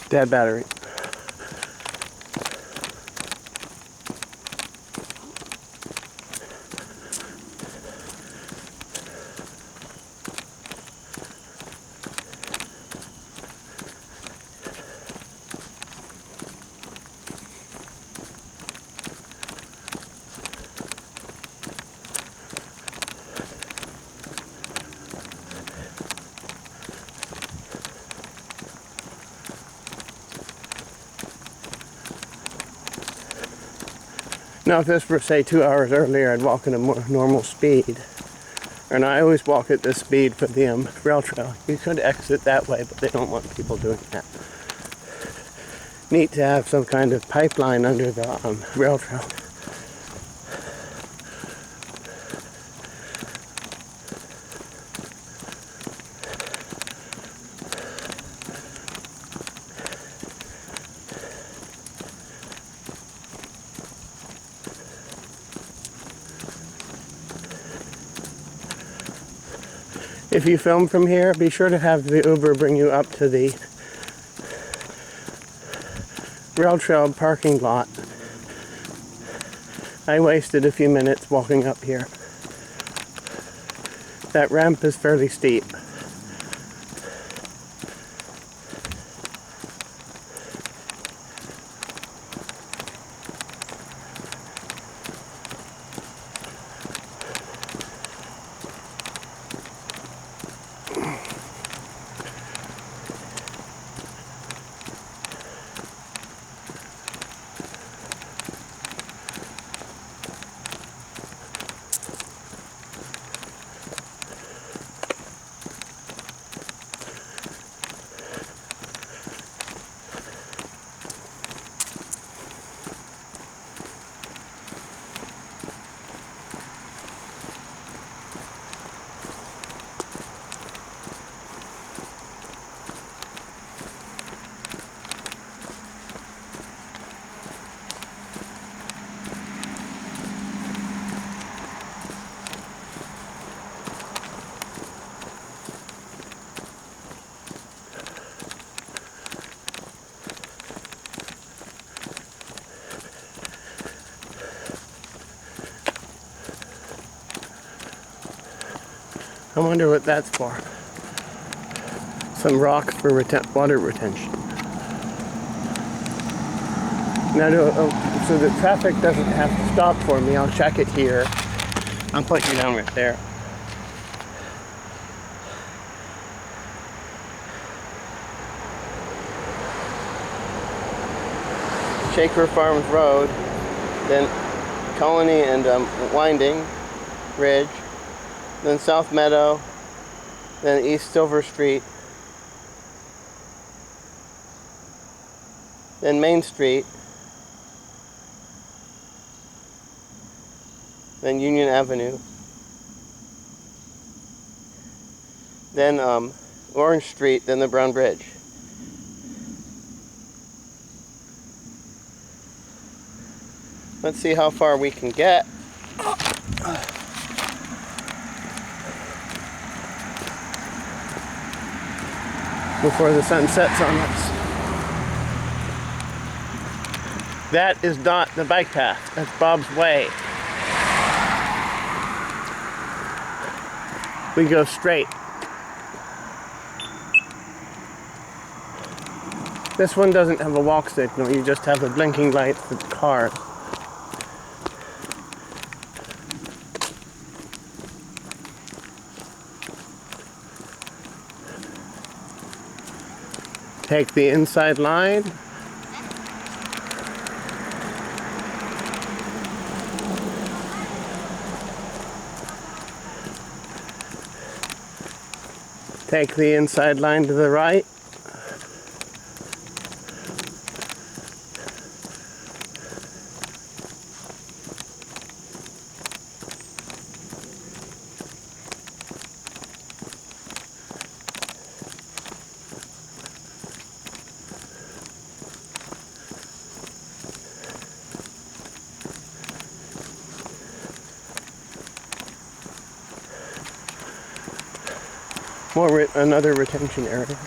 Dead battery. Now if this were, say, 2 hours earlier, I'd walk at a more normal speed. And I always walk at this speed for the rail trail. You could exit that way, but they don't want people doing that. Neat to have some kind of pipeline under the rail trail. If you film from here, be sure to have the Uber bring you up to the rail trail parking lot. I wasted a few minutes walking up here. That ramp is fairly steep. I wonder what that's for. Some rock for water retention. Now, so the traffic doesn't have to stop for me, I'll check it here. I'll put you down right there. Shaker Farms Road, then Colony and Winding Ridge, then South Meadow, then East Silver Street, then Main Street, then Union Avenue, then Orange Street, then the Brown Bridge. Let's see how far we can get. Before the sun sets on us. That is not the bike path. That's Bob's Way. We go straight. This one doesn't have a walk signal. You just have a blinking light for the car. Take the inside line. Take the inside line to the right. Another retention area.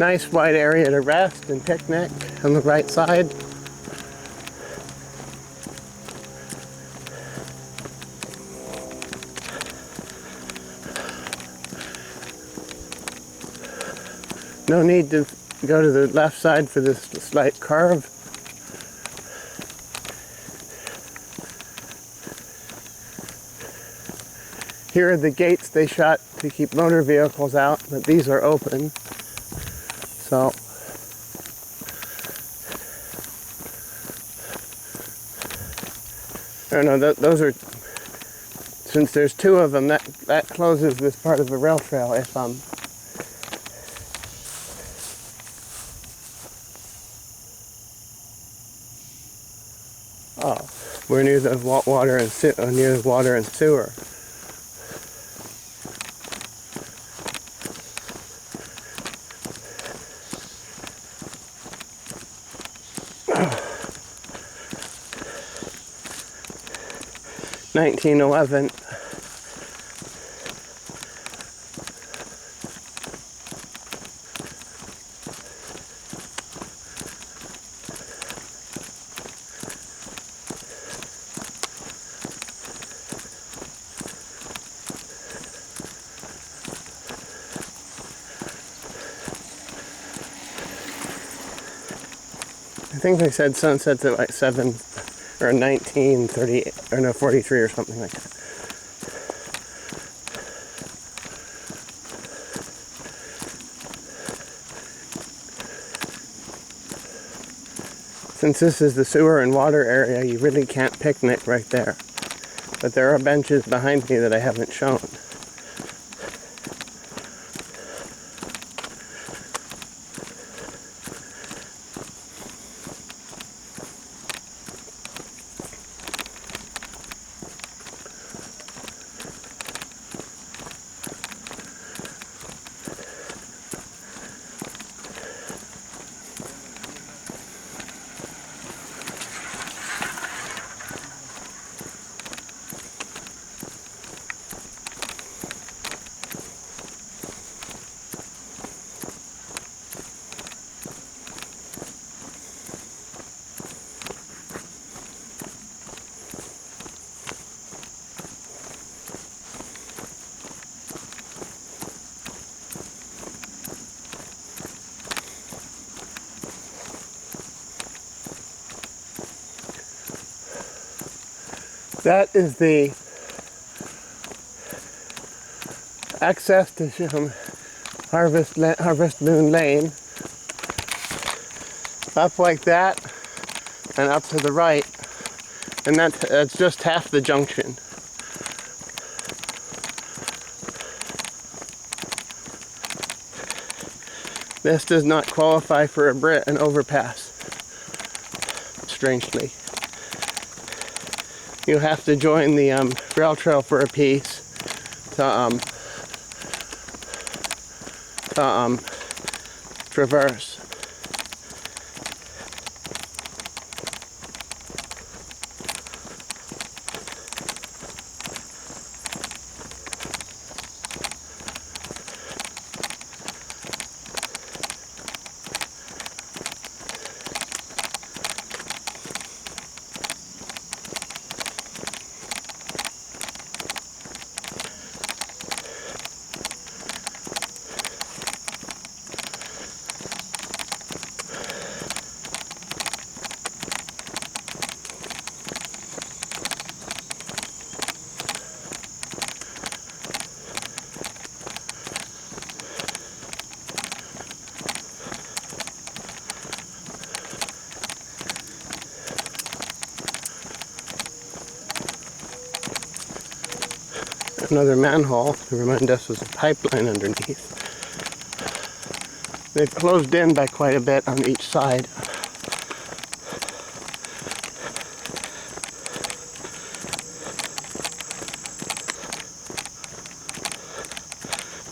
Nice wide area to rest and picnic on the right side. No need to go to the left side for this slight curve. Here are the gates they shut to keep motor vehicles out, but these are open. So I don't know, those are, since there's two of them, that closes this part of the rail trail. If oh, we're near the water and sewer. Oh. 1911. I think they said sunsets at like 7 or 1930 or no 43 or something like that. Since this is the sewer and water area, you really can't picnic right there. But there are benches behind me that I haven't shown. That is the access to Harvest Moon Lane. Up like that and up to the right, and that's just half the junction. This does not qualify for an overpass, strangely. You have to join the rail trail for a piece to traverse. Another manhole to remind us there's a pipeline underneath. They've closed in by quite a bit on each side.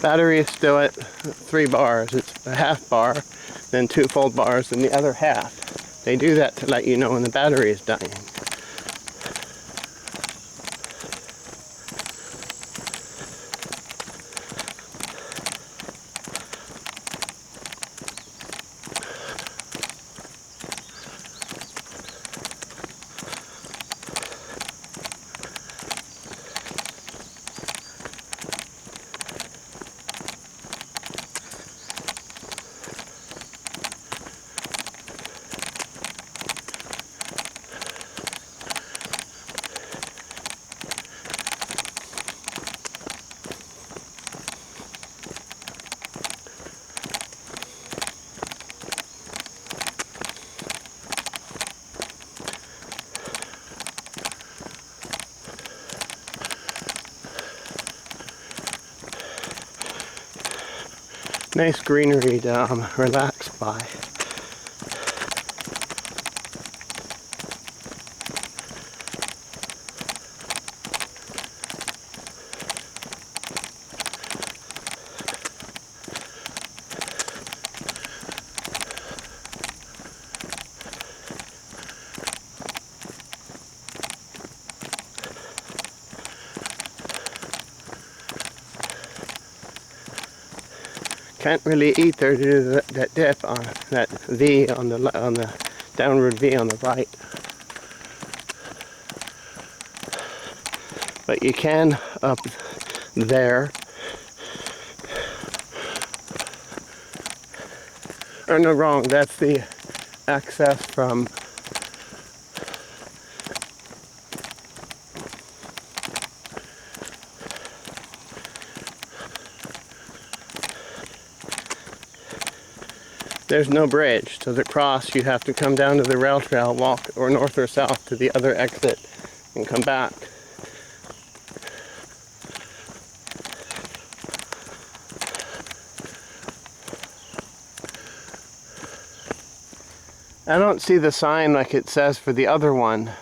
Battery is still at 3 bars. It's a half bar, then 2 full bars, and the other half. They do that to let you know when the battery is dying. Nice greenery to relax by. Can't really eat there due to that dip on that V on the downward V on the right. But you can up there. Or no, wrong. That's the access from there's no bridge. To the cross, you have to come down to the rail trail, walk or north or south to the other exit, and come back. I don't see the sign like it says for the other one,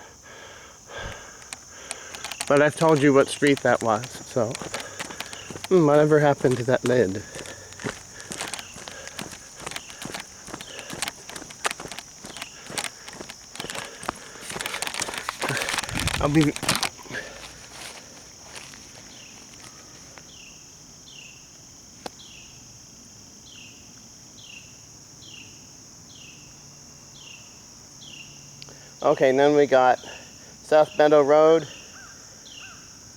but I've told you what street that was, so whatever happened to that lid? I'll be... Okay, and then we got South Meadow Road,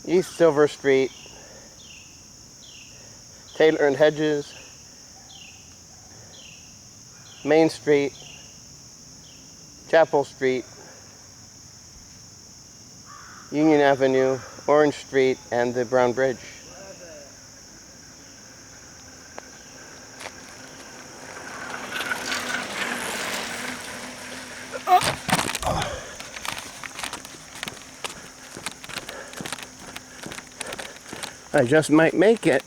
East Silver Street, Taylor and Hedges, Main Street, Chapel Street, Union Avenue, Orange Street, and the Brown Bridge. I just might make it.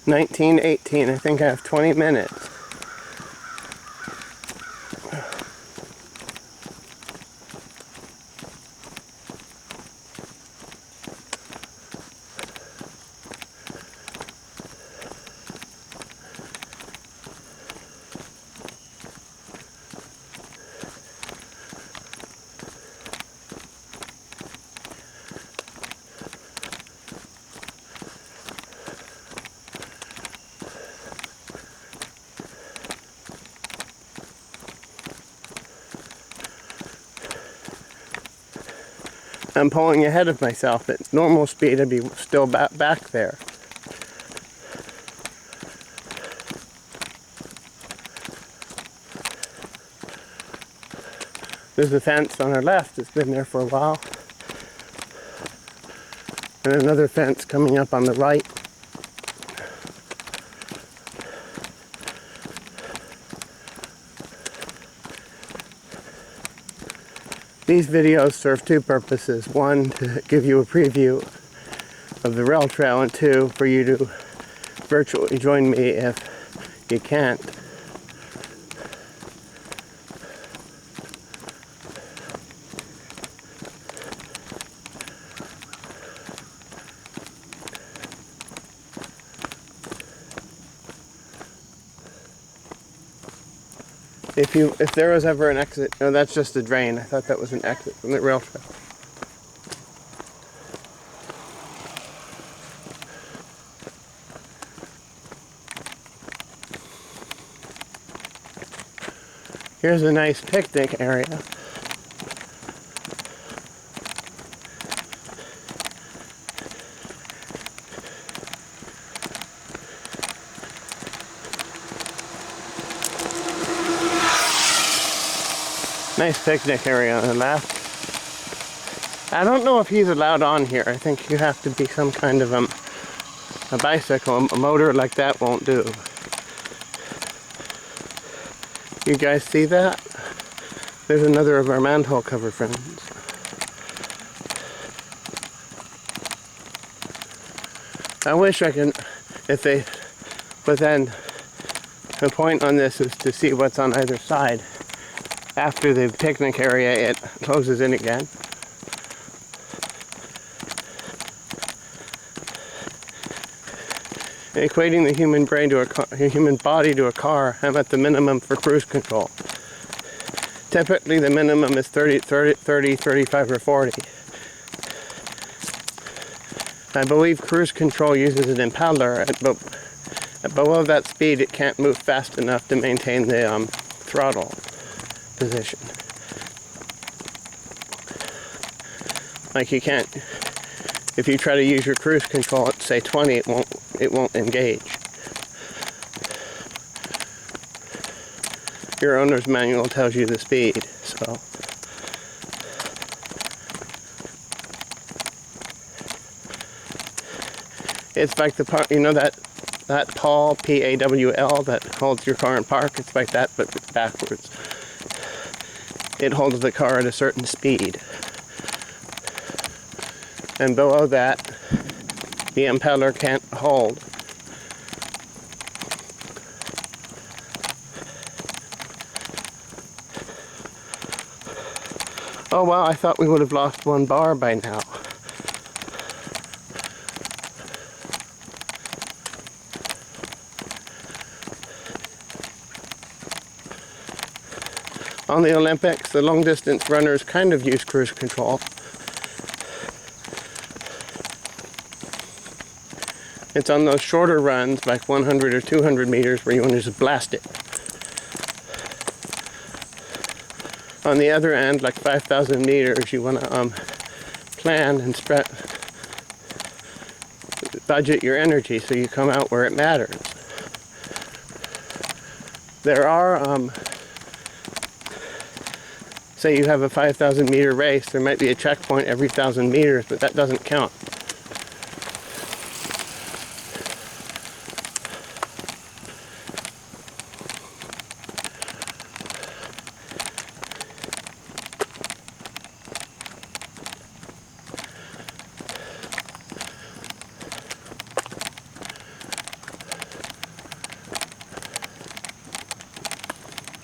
$19.18. I think I have 20 minutes. I'm pulling ahead of myself. At normal speed, I'd be still back there. There's a fence on our left. It's been there for a while. And another fence coming up on the right. These videos serve two purposes. One, to give you a preview of the rail trail, and two, for you to virtually join me if you can't. If there was ever an exit, no, that's just a drain. I thought that was an exit from the rail trail. Here's a nice picnic area. Nice picnic area on the left. I don't know if he's allowed on here. I think you have to be some kind of a bicycle. A motor like that won't do. You guys see that? There's another of our manhole cover friends. I wish I can, if they, but then the point on this is to see what's on either side. After the picnic area, it closes in again. Equating the human brain to a human body to a car, I'm at the minimum for cruise control. Typically the minimum is 30, 35, or 40. I believe cruise control uses an impeller, but below that speed it can't move fast enough to maintain the throttle position. Like you can't, if you try to use your cruise control at say 20, it won't engage. Your owner's manual tells you the speed, so. It's like the part, you know that pawl, P-A-W-L, that holds your car in park? It's like that, but it's backwards. It holds the car at a certain speed. And below that, the impeller can't hold. Oh wow, I thought we would have lost one bar by now. On the Olympics, the long distance runners kind of use cruise control. It's on those shorter runs, like 100 or 200 meters, where you want to just blast it. On the other end, like 5,000 meters, you want to plan and budget your energy so you come out where it matters. There are, say you have a 5,000 meter race, there might be a checkpoint every 1,000 meters, but that doesn't count.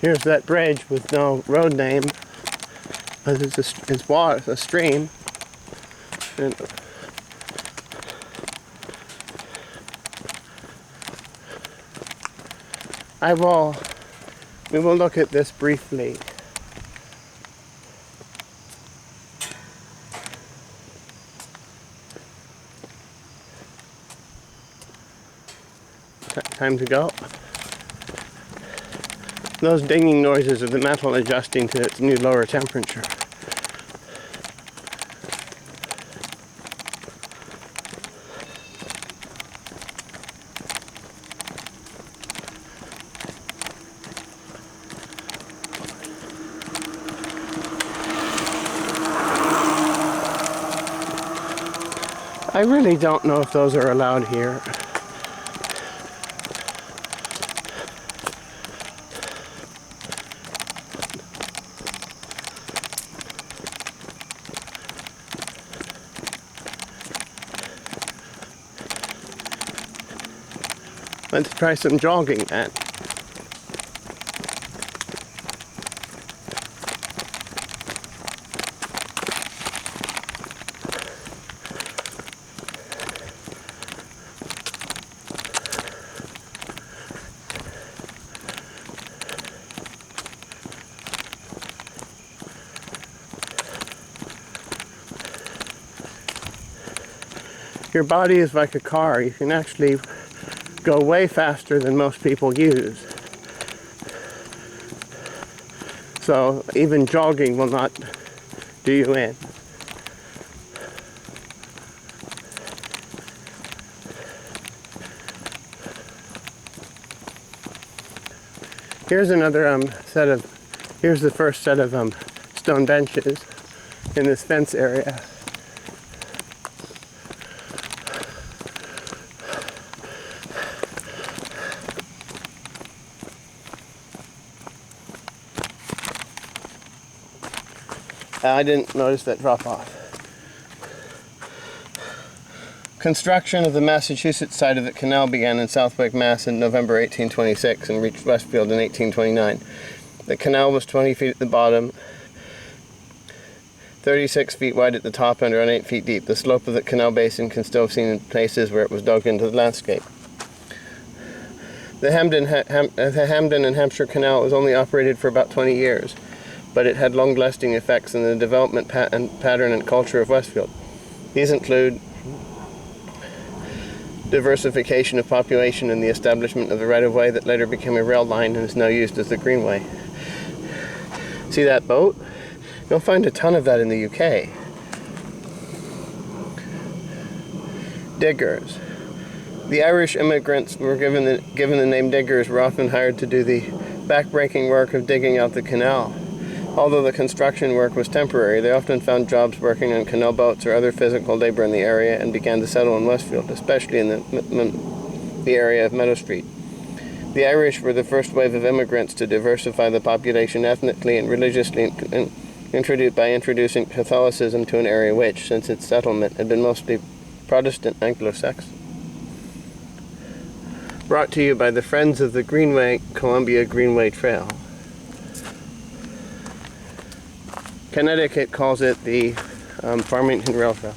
Here's that bridge with no road name, but it's water, a stream. And we will look at this briefly. Time to go. Those dinging noises are the metal adjusting to its new lower temperature. I really don't know if those are allowed here. Let's try some jogging then. Your body is like a car. You can actually go way faster than most people use. So even jogging will not do you in. Here's another here's the first set of stone benches in this fence area. I didn't notice that drop off. Construction of the Massachusetts side of the canal began in Southwick, Mass. In November 1826 and reached Westfield in 1829. The canal was 20 feet at the bottom, 36 feet wide at the top, and around 8 feet deep. The slope of the canal basin can still be seen in places where it was dug into the landscape. The Hamden and Hampshire Canal was only operated for about 20 years, but it had long-lasting effects in the development pattern and culture of Westfield. These include diversification of population and the establishment of the right-of-way that later became a rail line and is now used as the Greenway. See that boat? You'll find a ton of that in the UK. Diggers. The Irish immigrants were given the name diggers were often hired to do the back-breaking work of digging out the canal. Although the construction work was temporary, they often found jobs working on canal boats or other physical labor in the area and began to settle in Westfield, especially in the area of Meadow Street. The Irish were the first wave of immigrants to diversify the population ethnically and religiously by introducing Catholicism to an area which, since its settlement, had been mostly Protestant Anglo-Saxon. Brought to you by the Friends of the Greenway, Columbia Greenway Trail. Connecticut calls it the Farmington Rail Trail.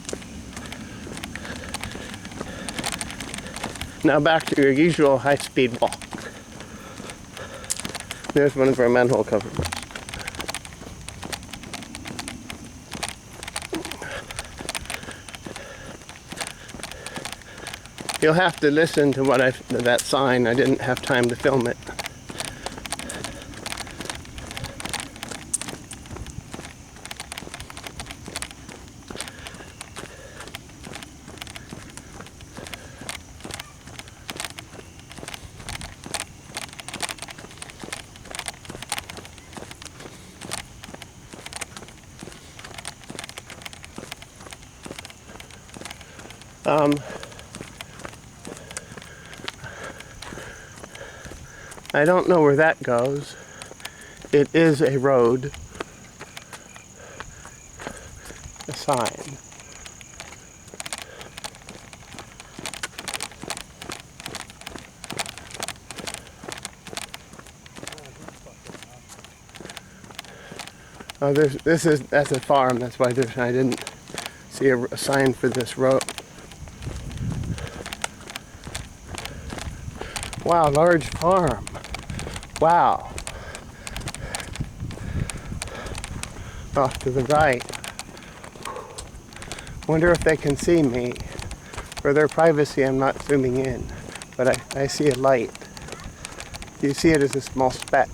Now back to your usual high-speed walk. There's one of our manhole covers. You'll have to listen to that sign. I didn't have time to film it. I don't know where that goes. It is a road. A sign. Oh, that's a farm. That's why I didn't see a sign for this road. Wow, large farm. Wow. Off to the right. Wonder if they can see me. For their privacy, I'm not zooming in, but I see a light. You see it as a small speck.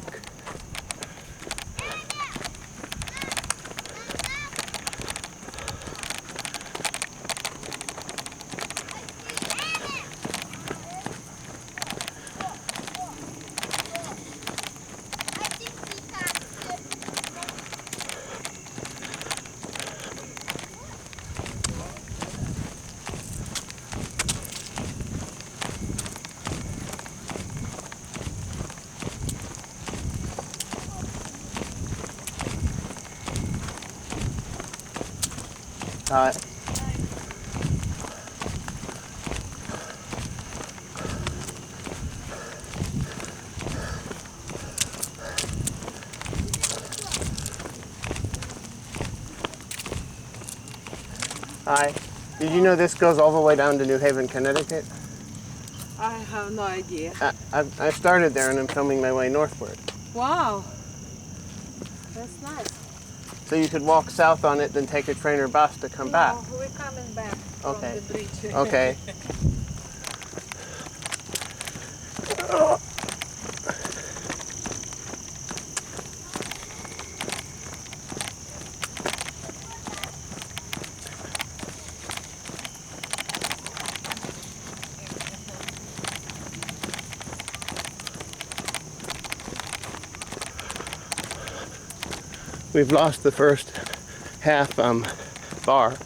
Hi. Did you know this goes all the way down to New Haven, Connecticut? I have no idea. I started there and I'm filming my way northward. Wow. That's nice. So you could walk south on it, then take a train or bus to come back. No, we're coming back from the bridge. Okay. We've lost the first half bar.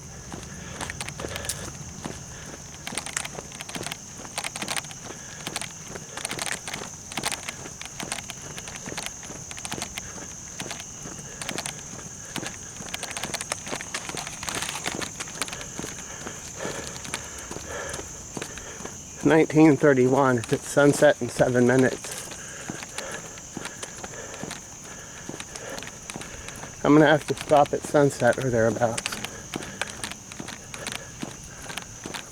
19:31. It's sunset in 7 minutes. I'm gonna have to stop at sunset or thereabouts.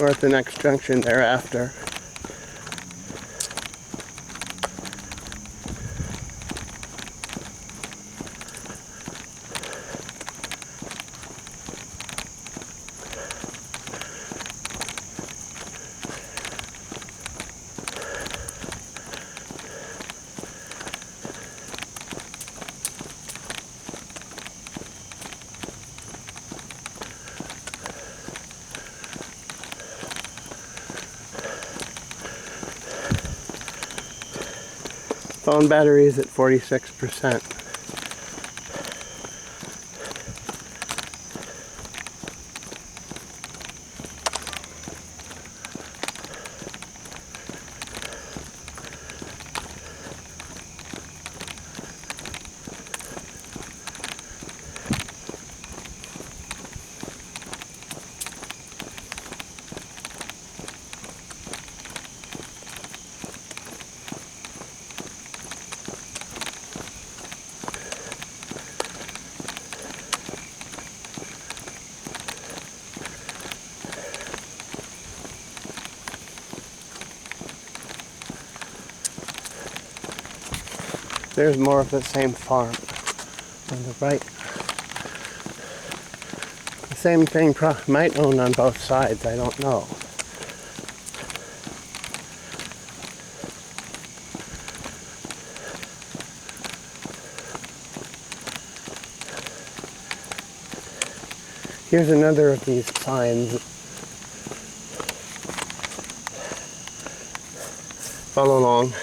Or at the next junction thereafter. Phone battery is at 46%. There's more of the same farm on the right. The same thing might own on both sides, I don't know. Here's another of these signs. Follow along.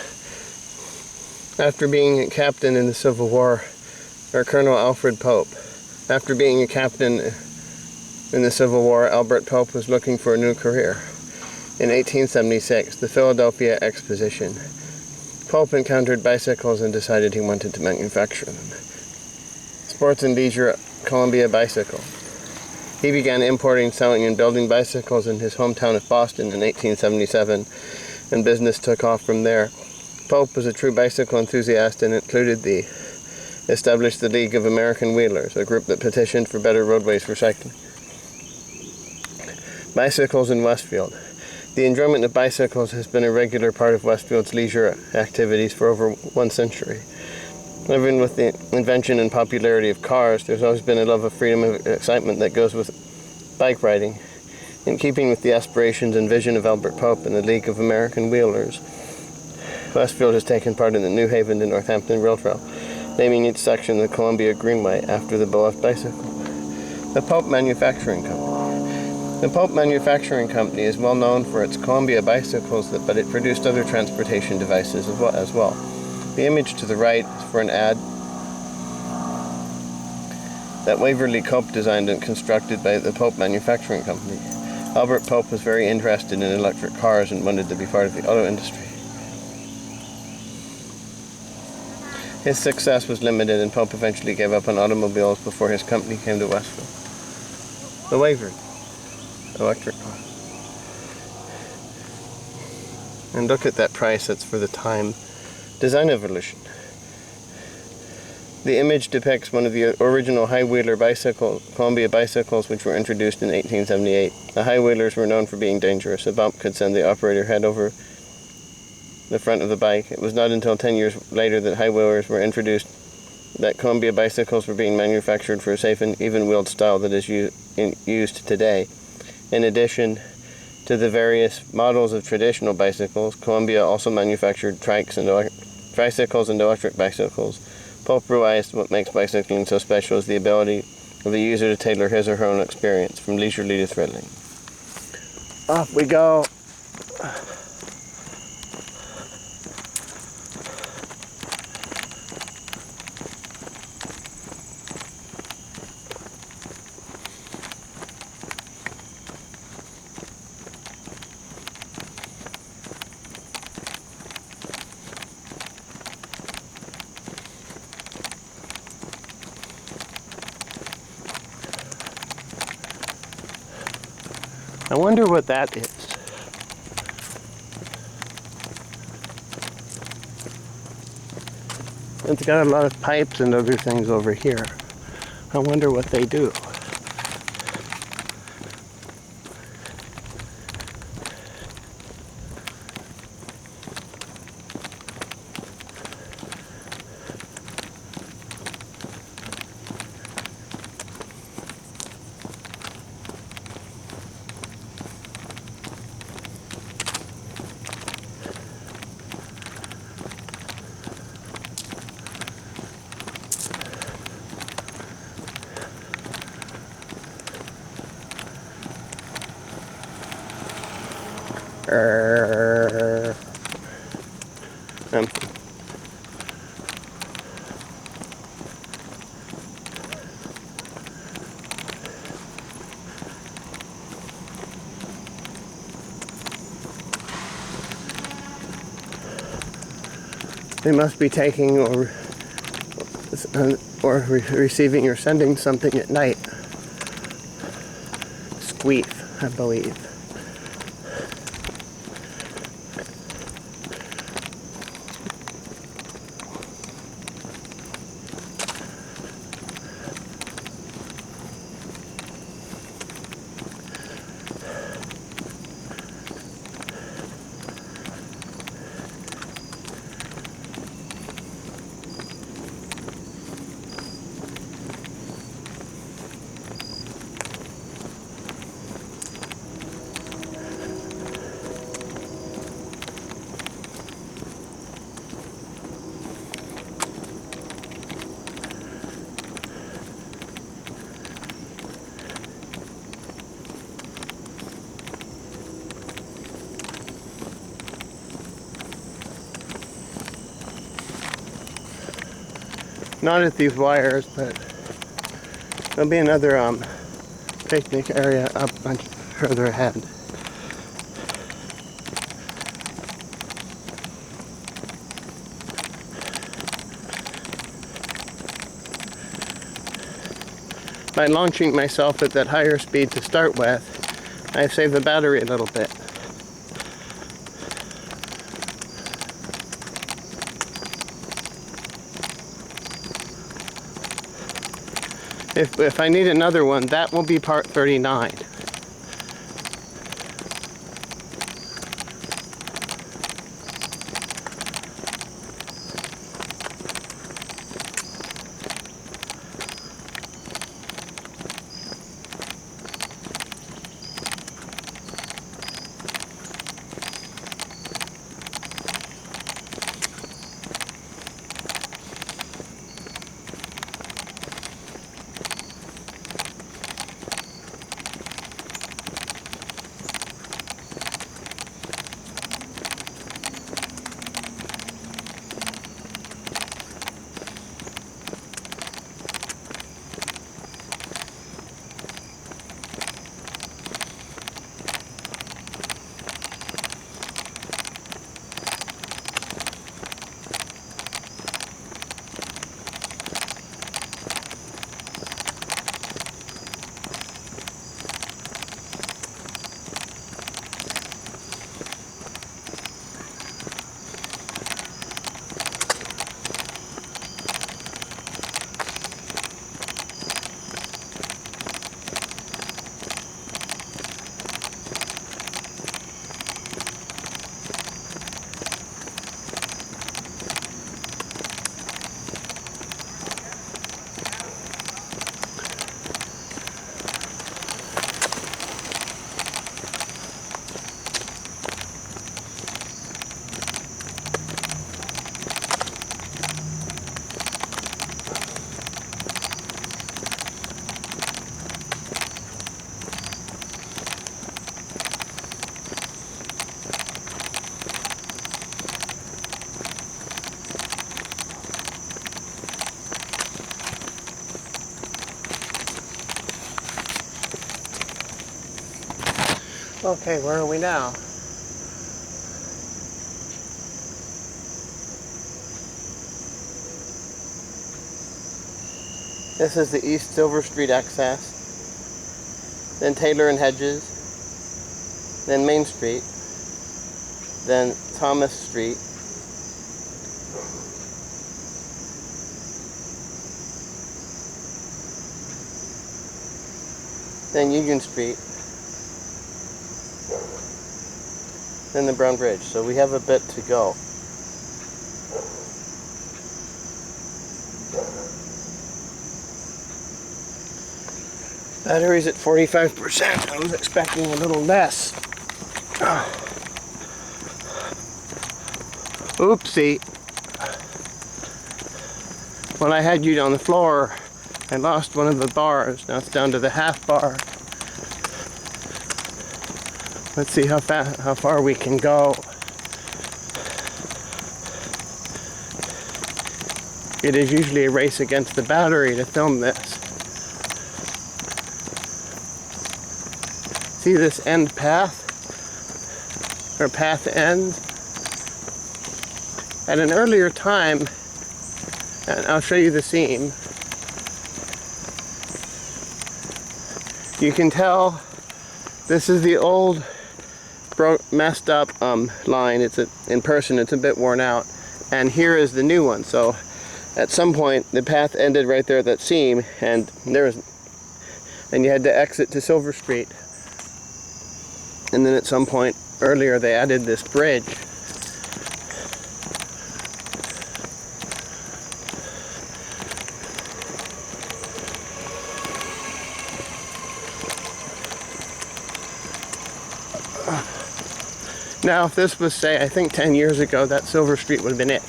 After being a captain in the Civil War, or Colonel Alfred Pope. After being a captain in the Civil War, Albert Pope was looking for a new career. In 1876, the Philadelphia Exposition, Pope encountered bicycles and decided he wanted to manufacture them. Sports and leisure Columbia bicycle. He began importing, selling, and building bicycles in his hometown of Boston in 1877, and business took off from there. Pope was a true bicycle enthusiast and established the League of American Wheelers, a group that petitioned for better roadways for cycling. Bicycles in Westfield. The enjoyment of bicycles has been a regular part of Westfield's leisure activities for over 1 century. Even with the invention and popularity of cars, there's always been a love of freedom and excitement that goes with bike riding. In keeping with the aspirations and vision of Albert Pope and the League of American Wheelers, Westfield has taken part in the New Haven to Northampton Rail Trail, naming each section the Columbia Greenway after the beloved bicycle. The Pope Manufacturing Company. The Pope Manufacturing Company is well known for its Columbia bicycles, but it produced other transportation devices as well. The image to the right is for an ad that Waverly Cope designed and constructed by the Pope Manufacturing Company. Albert Pope was very interested in electric cars and wanted to be part of the auto industry. His success was limited, and Pope eventually gave up on automobiles before his company came to Westfield. The Waverly electric car. And look at that price, that's for the time. Design evolution. The image depicts one of the original high-wheeler Columbia bicycles, which were introduced in 1878. The high-wheelers were known for being dangerous. A bump could send the operator head over the front of the bike. It was not until 10 years later that high-wheelers were introduced that Columbia bicycles were being manufactured for a safe and even-wheeled style that is used today. In addition to the various models of traditional bicycles, Columbia also manufactured tricycles and electric bicycles. Pope realized what makes bicycling so special is the ability of the user to tailor his or her own experience, from leisurely to thrilling. Off we go. I wonder what that is. It's got a lot of pipes and other things over here. I wonder what they do. Um, they must be taking or receiving or sending something at night. Squeef, I believe. Not at these wires, but there'll be another picnic area up much further ahead. By launching myself at that higher speed to start with, I've saved the battery a little bit. If I need another one, that will be part 39. Okay, where are we now? This is the East Silver Street access, then Taylor and Hedges, then Main Street, then Thomas Street, then Union Street, then the Brown Bridge. So we have a bit to go. Battery's at 45%. I was expecting a little less. Oopsie. When I had you on the floor, I lost one of the bars. Now it's down to the half bar. Let's see how far we can go. It is usually a race against the battery to film this. See this end path? Or path end? At an earlier time, and I'll show you the seam, you can tell this is the old messed up line. In person it's a bit worn out, and here is the new one. So at some point the path ended right there at that seam, and you had to exit to Silver Street. And then at some point earlier they added this bridge. Now if this was, say, I think 10 years ago, that Silver Street would have been it.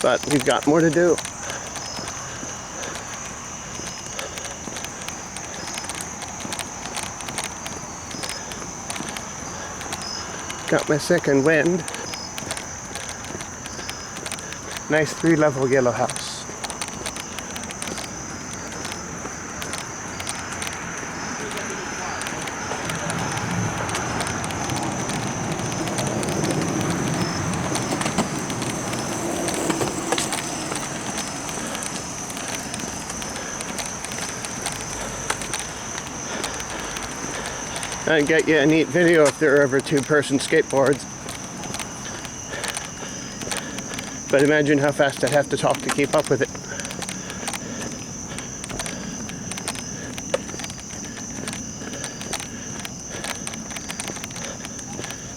But we've got more to do. Got my second wind. Nice 3-level yellow house. I'd get you a neat video if there were ever 2-person skateboards. But imagine how fast I'd have to talk to keep up with it.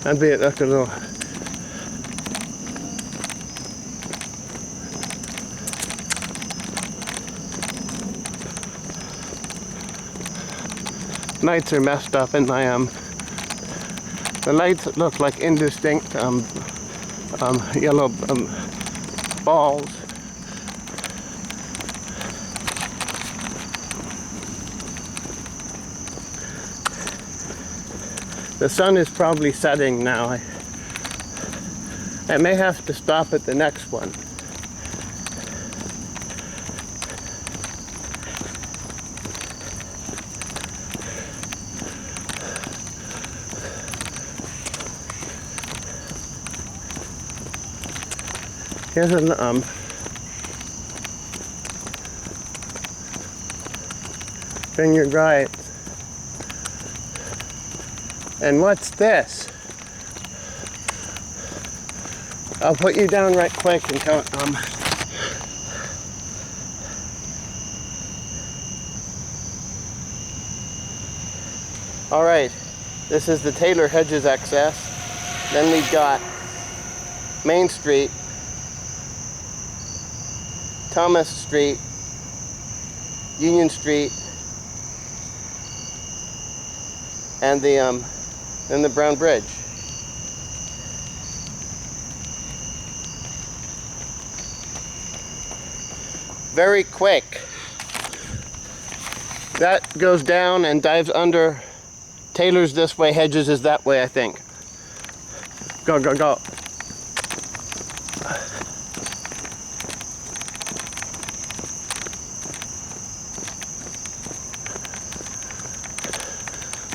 That'd be like a little... Lights are messed up, and the lights look like indistinct yellow balls. The sun is probably setting now. I may have to stop at the next one. Here's a vineyard right. And what's this? I'll put you down right quick and tell all right, this is the Taylor Hedges excess. Then we've got Main Street, Thomas Street, Union Street, and the Brown Bridge. Very quick. That goes down and dives under. Taylor's this way, Hedges is that way, I think. Go, go, go.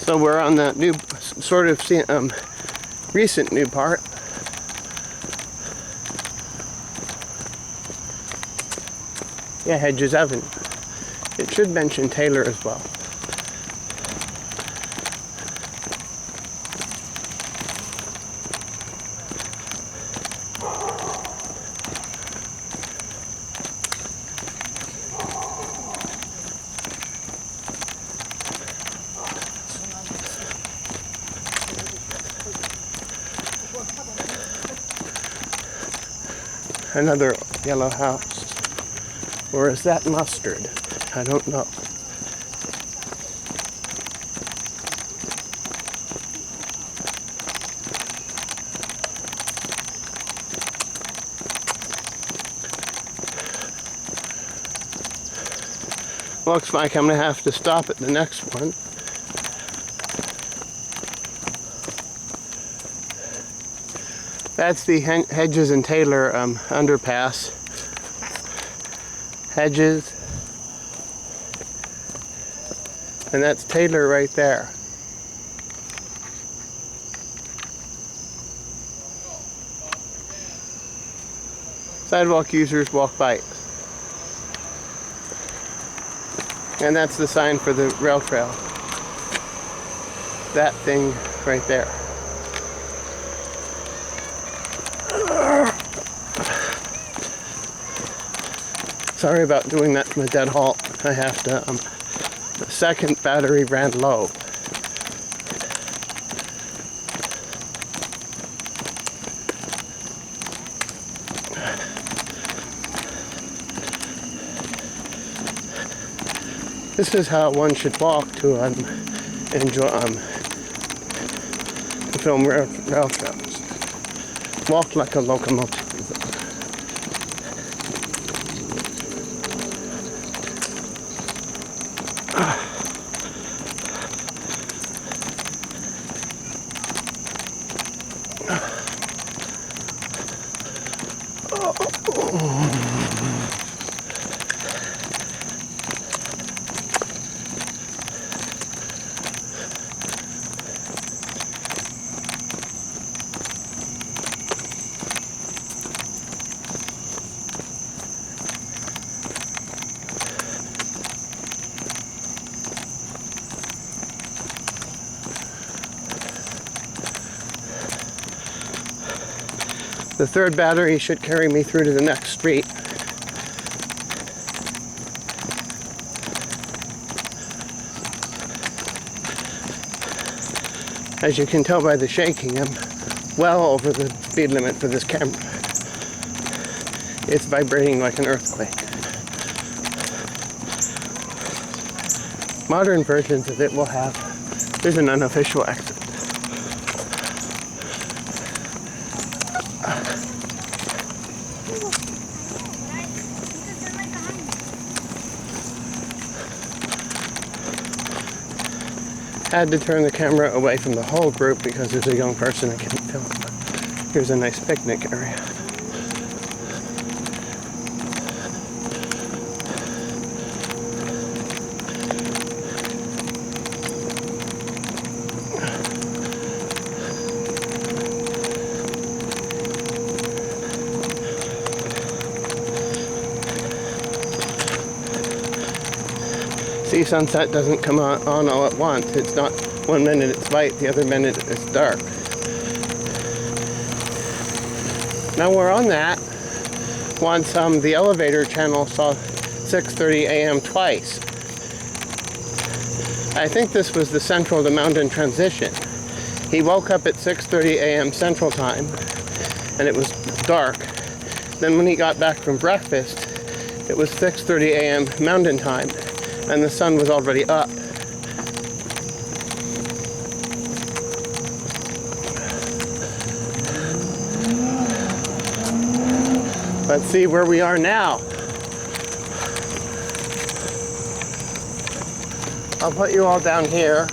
So we're on the new, sort of recent new part. Yeah, Hedges Oven. It should mention Taylor as well. another yellow house. Or is that mustard? I don't know. Looks like I'm going to have to stop at the next one. That's the Hedges and Taylor underpass. Hedges. And that's Taylor right there. Sidewalk users walk bikes. And that's the sign for the rail trail. That thing right there. Sorry about doing that from a dead halt. I have to, the second battery ran low. This is how one should walk to enjoy to film rail trails. Walk like a locomotive. The third battery should carry me through to the next street. As you can tell by the shaking, I'm well over the speed limit for this camera. It's vibrating like an earthquake. Modern versions of it will have, there's an unofficial exit. Had to turn the camera away from the whole group because there's a young person I can't film. Here's a nice picnic area. See, sunset doesn't come on all at once. It's not 1 minute it's light, the other minute it's dark. Now we're on that. Once the elevator channel saw 6:30 a.m. twice. I think this was the Central to Mountain transition. He woke up at 6:30 a.m. Central Time, and it was dark. Then when he got back from breakfast, it was 6:30 a.m. Mountain Time, and the sun was already up. Let's see where we are now. I'll put you all down here.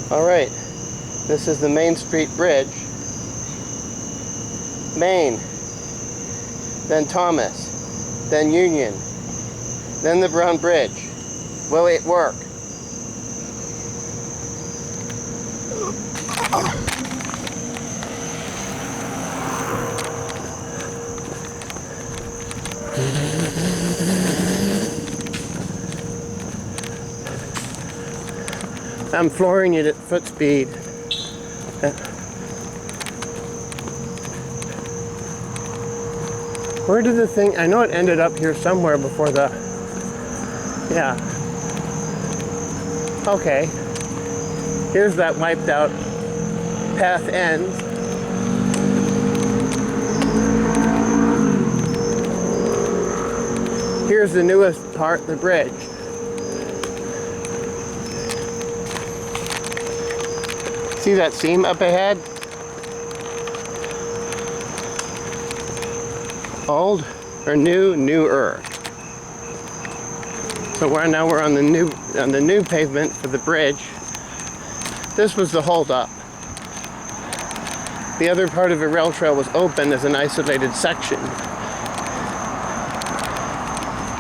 All right, this is the Main Street Bridge. Main, then Thomas, then Union, then the Brown Bridge. Will it work? I'm flooring it at foot speed. Where did the thing, I know it ended up here somewhere before the, yeah. Okay. Here's that wiped out path ends. Here's the newest part, the bridge. See that seam up ahead? Old or new? Newer. So now we're on the new pavement for the bridge. This was the holdup. The other part of the rail trail was open as an isolated section.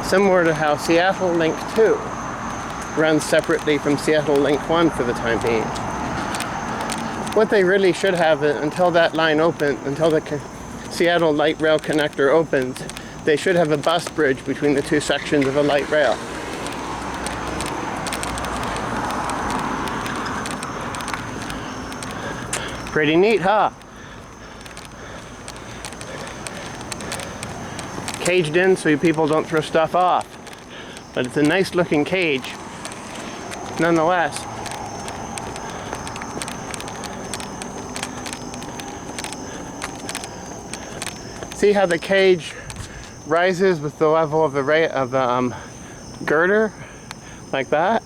Similar to how Seattle Link 2 runs separately from Seattle Link 1 for the time being. What they really should have, until that line opens, until the Seattle Light Rail Connector opens, they should have a bus bridge between the two sections of a light rail. Pretty neat, huh? Caged in so people don't throw stuff off. But it's a nice looking cage, nonetheless. See how the cage rises with the level of the girder, like that?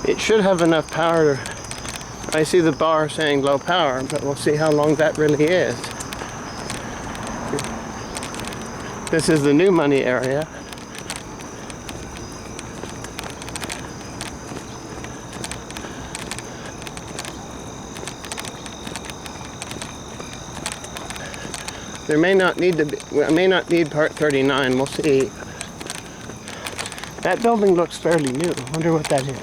It should have enough power. I see the bar saying low power, but we'll see how long that really is. This is the new money area. There may not need to be, I may not need part 39, we'll see. That building looks fairly new. I wonder what that is.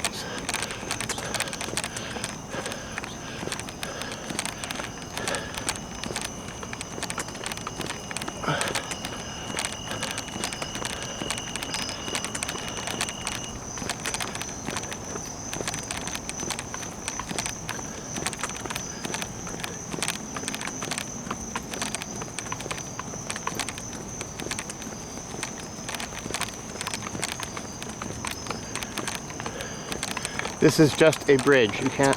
This is just a bridge. You can't